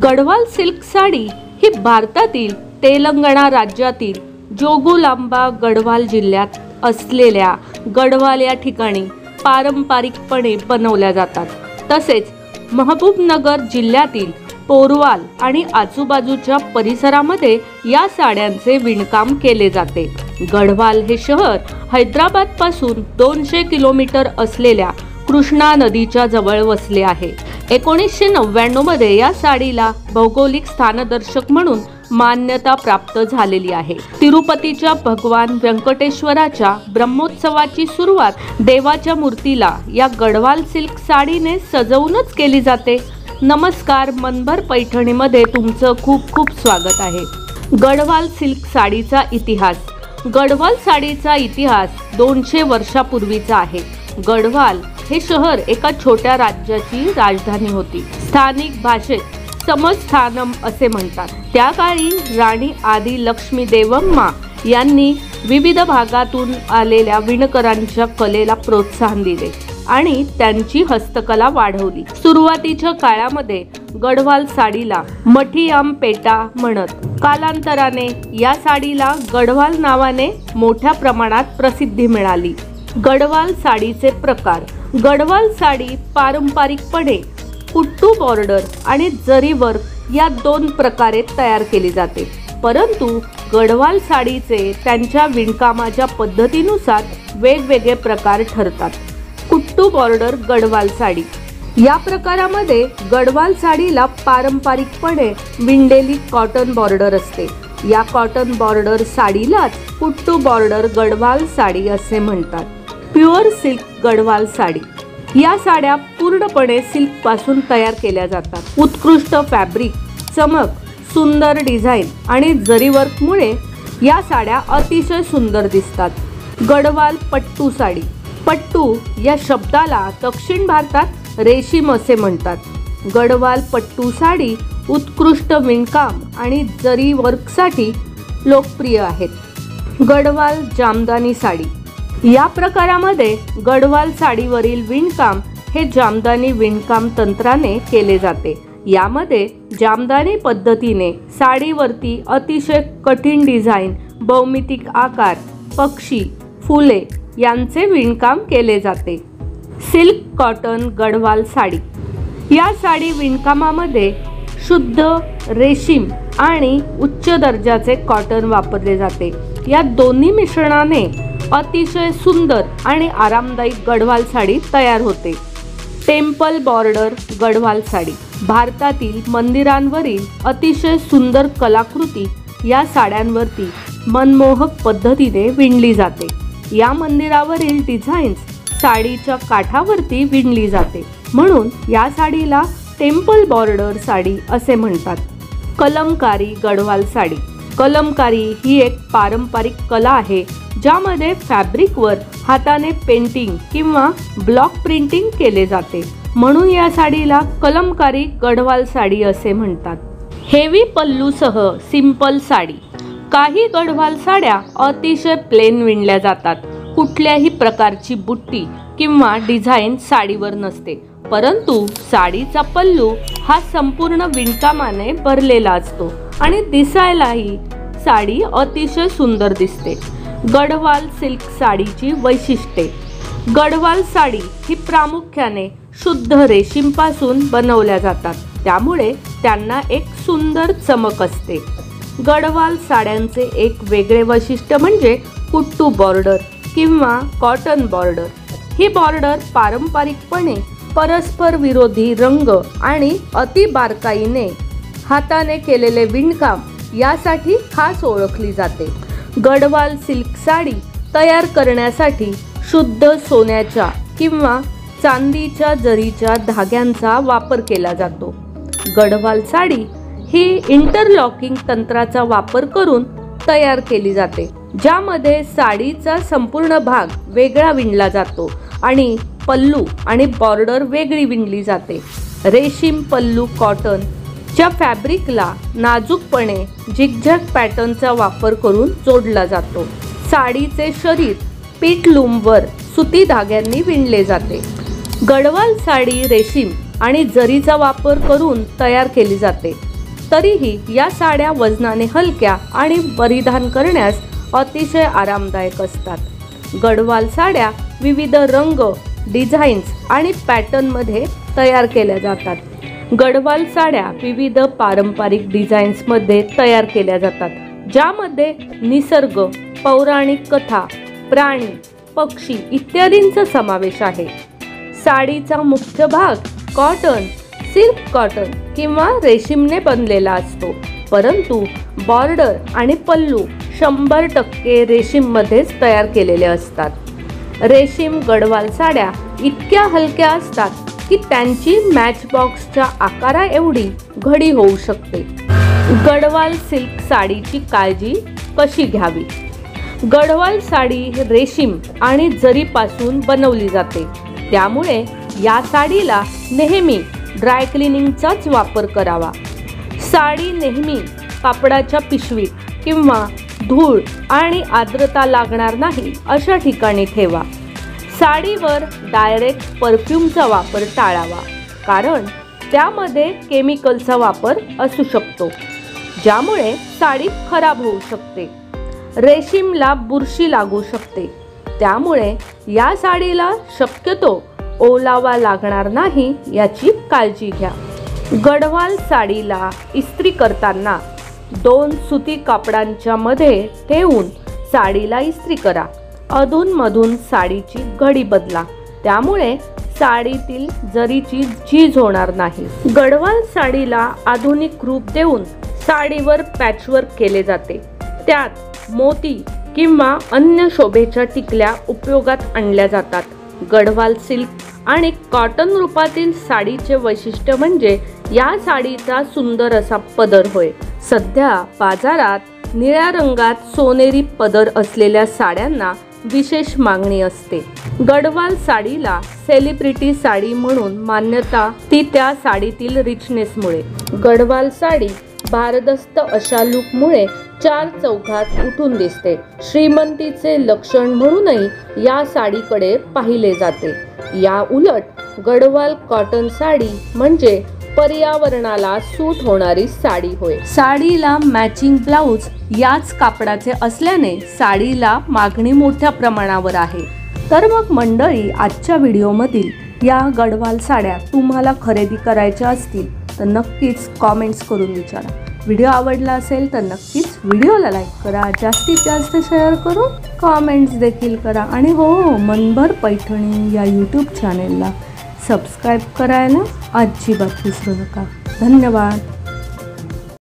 Garhwal silk sari ही भारतातील तेलंगणा राज्यातील जोगुलांबा गढ़वाल जिल्ह्यात असलेल्या गढ़वाल या ठिकाणी पारंपरिकपणे बनवल्या जातात। तसेच महबूबनगर जिल्ह्यातील पोरवाल आणि आजूबाजूच्या परिसरामध्ये या साड्यांचे विणकाम केले जाते। गढ़वाल हे शहर हैदराबाद पासून 200 किलोमीटर असलेल्या कृष्णा नदीच्या जवळ वसले आहे। 1999 मध्ये या साडीला भौगोलिक स्थानदर्शक म्हणून मान्यता प्राप्त झालेली आहे। तिरुपतीच्या भगवान व्यंकटेश्वराच्या ब्रह्मोत्सवाची सुरुवात देवाच्या मूर्तीला या गढ़वाल सिल्क साडीने सजवूनच केली जाते। नमस्कार, मनभर पैठणीमध्ये तुमचं खूप खूप स्वागत आहे। गढ़वाल सिल्क साडीचा इतिहास। गढ़वाल साडीचा इतिहास 200 वर्षापूर्वीचा आहे। गढ़वाल हे शहर एका छोट्या राज्याची राजधानी होती। स्थानिक भाषेत समस्थानम असे म्हणतात। त्या काळी राणी आदी लक्ष्मी देवम्मा यांनी विविध भागातून आलेल्या विणकरांच्या कलेला प्रोत्साहन दिले आणि त्यांची हस्तकला वाढवली। सुरुवातीच्या काळामध्ये गढ़वाल साडीला मठियाम पेटा म्हणत, कालांतराने या साडीला गढ़वाल नावाने मोठ्या प्रमाणात प्रसिद्धी मिळाली। गढ़वाल साडीचे प्रकार। गढ़वाल साडी पारंपरिकपणे कुट्टू बॉर्डर आणि जरी वर्क या 2 प्रकारे तयार केली जाते, परंतु गढ़वाल साडीचे त्यांच्या विणकामाच्या पद्धतीनुसार वेगवेगळे प्रकार ठरतात। कुट्टू बॉर्डर गढ़वाल साडी। या प्रकारामध्ये गढ़वाल साडीला पारंपरिकपणे विणलेली कॉटन बॉर्डर असते। या कॉटन बॉर्डर साडीलाच कुट्टू बॉर्डर गढ़वाल साडी असे म्हणतात। Pure silk Garhwal sari. या साड्या पूर्णपणे सिल्क पासून तयार केल्या जातात। उत्कृष्ट फॅब्रिक, चमक, सुंदर डिझाईन आणि जरी वर्कमुळे या साड्या अतिशय सुंदर दिसतात। गढ़वाल पट्टू साडी। पट्टू या शब्दाला दक्षिण भारतात रेशीम असे म्हणतात। गढ़वाल पट्टू साडी उत्कृष्ट विणकाम आणि जरी वर्कसाठी लोकप्रिय आहेत। गढ़वाल जामदानी साडी। या प्रकारामध्ये गढ़वाल साडीवरील विणकाम हे जामदानी विणकाम तंत्राने केले जाते। यामध्ये जामदानी पद्धतीने साडीवरती अतिशय कठीण डिझाईन, भौमितिक आकार, पक्षी, फुले यांचे विणकाम केले जाते। Silk cotton Garhwal sari. या साडी विणकामामध्ये शुद्ध रेशीम आणि उच्च दर्जाचे कॉटन वापरले जाते। या दोन्ही मिश्रणाने अतिशय सुंदर आणि आरामदायी गढ़वाल साडी तयार होते। Temple border Garhwal sari. भारतातील मंदिरांवरील अतिशय सुंदर कलाकृती या साड्यांवरती मनमोहक पद्धतीने विणली जाते। या मंदिरावरील डिझाईन्स साडीच्या काठावरती विणली जाते, म्हणून या साडीला टेम्पल बॉर्डर साडी असे म्हणतात। कलमकारी गढ़वाल साडी। कलमकारी ही एक पारंपरिक कला आहे ज्यामध्ये फॅब्रिकवर हाताने पेंटिंग किंवा ब्लॉक प्रिंटिंग केले जाते, म्हणून या साडीला कलमकारी गढ़वाल साडी असे म्हणतात। हेवी पल्लूसह सिंपल साडी। काही गढ़वाल साड्या अतिशय प्लेन विणल्या जातात। कुठल्याही प्रकारची बुट्टी किंवा डिझाईन साडीवर नसते, परंतु साडीचा पल्लू हा संपूर्ण विणकामाने भरलेला असतो आणि दिसायलाही साडी अतिशय सुंदर दिसते। गढ़वाल सिल्क साडीची वैशिष्ट्ये। गढ़वाल साडी ही प्रामुख्याने शुद्ध रेशीम पासून बनवल्या जातात, त्यामुळे त्यांना एक सुंदर चमक असते। गढ़वाल साड्यांचे एक वेगळे वैशिष्ट्य म्हणजे कुट्टू बॉर्डर किंवा कॉटन बॉर्डर। ही बॉर्डर पारंपरिकपणे परस्पर विरोधी रंग आणि अति बारकाईने हाताने केलेले विणकाम यासाठी खास ओळखली जाते। गढ़वाल सिल्क साडी तयार करण्यासाठी शुद्ध सोन्याच्या किंवा चांदीच्या जरीच्या धाग्यांचा वापर केला जातो। गढ़वाल साडी ही इंटरलॉकिंग तंत्राचा वापर करून तयार केली जाते, ज्यामध्ये साडीचा संपूर्ण भाग वेगळा विणला जातो आणि पल्लू आणि बॉर्डर वेगळी विणली जाते। रेशीम पल्लू कॉटन च्या फॅब्रिकला नाजूकपणे झिगझॅग पॅटर्नचा वापर करून जोडला जातो। साडीचे शरीर पीठ लूमवर सुती धाग्यांनी विणले जाते। गढ़वाल साडी रेशीम आणि जरीचा वापर करून तयार केली जाते। तरीही या साड्या वजनाने हलक्या आणि परिधान करण्यास अतिशय आरामदायक असतात। गढवाल साड्या विविध रंग, डिझाईन्स आणि पॅटर्नमध्ये तयार केल्या जातात। गढवाल साड्या विविध पारंपरिक डिझाईन्समध्ये तयार केल्या जातात, ज्यामध्ये निसर्ग, पौराणिक कथा, प्राणी, पक्षी इत्यादींचा समावेश आहे। साडीचा मुख्य भाग कॉटन, सिल्क कॉटन किंवा रेशीमने बनलेला असतो, परंतु बॉर्डर आणि पल्लू 100% रेशीममध्येच तयार केलेले असतात। रेशीम गढवाल साड्या इतक्या हलक्या असतात की त्यांची मॅच बॉक्सच्या आकारा एवढी घडी होऊ शकते। गढवाल सिल्क साडीची काळजी कशी घ्यावी? गढवाल साडी रेशीम आणि जरीपासून बनवली जाते, त्यामुळे या साडीला नेहमी ड्राय क्लिनिंगचाच वापर करावा। साडी नेहमी कापडाच्या पिशवीत किंवा धूळ आणि आर्द्रता लागणार नाही अशा ठिकाणी ठेवा। साडीवर डायरेक्ट परफ्यूमचा वापर टाळावा, कारण त्यामध्ये केमिकलचा वापर असू शकतो, ज्यामुळे साडी खराब होऊ शकते। रेशीमला बुरशी लागू शकते, त्यामुळे या साडीला शक्यतो ओलावा लागणार नाही याची काळजी घ्या। गढवाल साडीला इस्त्री करताना 2 सुती कापडांच्या मध्ये ठेवून साडीला इस्त्री करा। अधूनमधून साडीची घडी बदला, त्यामुळे साडीतील जरीची झीज होणार नाही। गढवाल साडीला आधुनिक रूप देऊन साडीवर पॅचवर्क केले जाते, त्यात मोती किंवा अन्य शोभेच्या टिकल्या उपयोगात आणल्या जातात। गढवाल सिल्क आणि कॉटन रूपातील साडीचे वैशिष्ट्य म्हणजे या साडीचा सुंदर असा पदर होय। सध्या बाजारात निळ्या रंगात सोनेरी पदर असलेल्या साड्यांना विशेष मागणी असते। गढवाल साडीला सेलिब्रिटी साडी म्हणून मान्यता ती त्या साडीतील रिचनेसमुळे। गढवाल साडी भारदस्त अशा लुकमुळे 4 चौघात उठून दिसते। श्रीमंतीचे लक्षण म्हणूनही या साडीकडे पाहिले जाते। या उलट गढवाल कॉटन साडी म्हणजे पर्यावरणाला सूट होणारी साडी होय। साडीला मॅचिंग ब्लाउज याच कापडाचे असल्याने साडीला मागणी मोठ्या प्रमाणावर आहे। तर मग मंडळी, आजच्या व्हिडिओमधील या गढवाल साड्या तुम्हाला खरेदी करायच्या असतील तर नक्कीच कॉमेंट्स करून विचारा। व्हिडिओ आवडला असेल तर नक्कीच व्हिडिओला लाईक करा, जास्तीत जास्त शेअर करून कॉमेंट्स देखील करा आणि हो, मनभर पैठणी या यूट्यूब चॅनेलला सबस्क्राईब करायला अजिबात विसरू नका। धन्यवाद।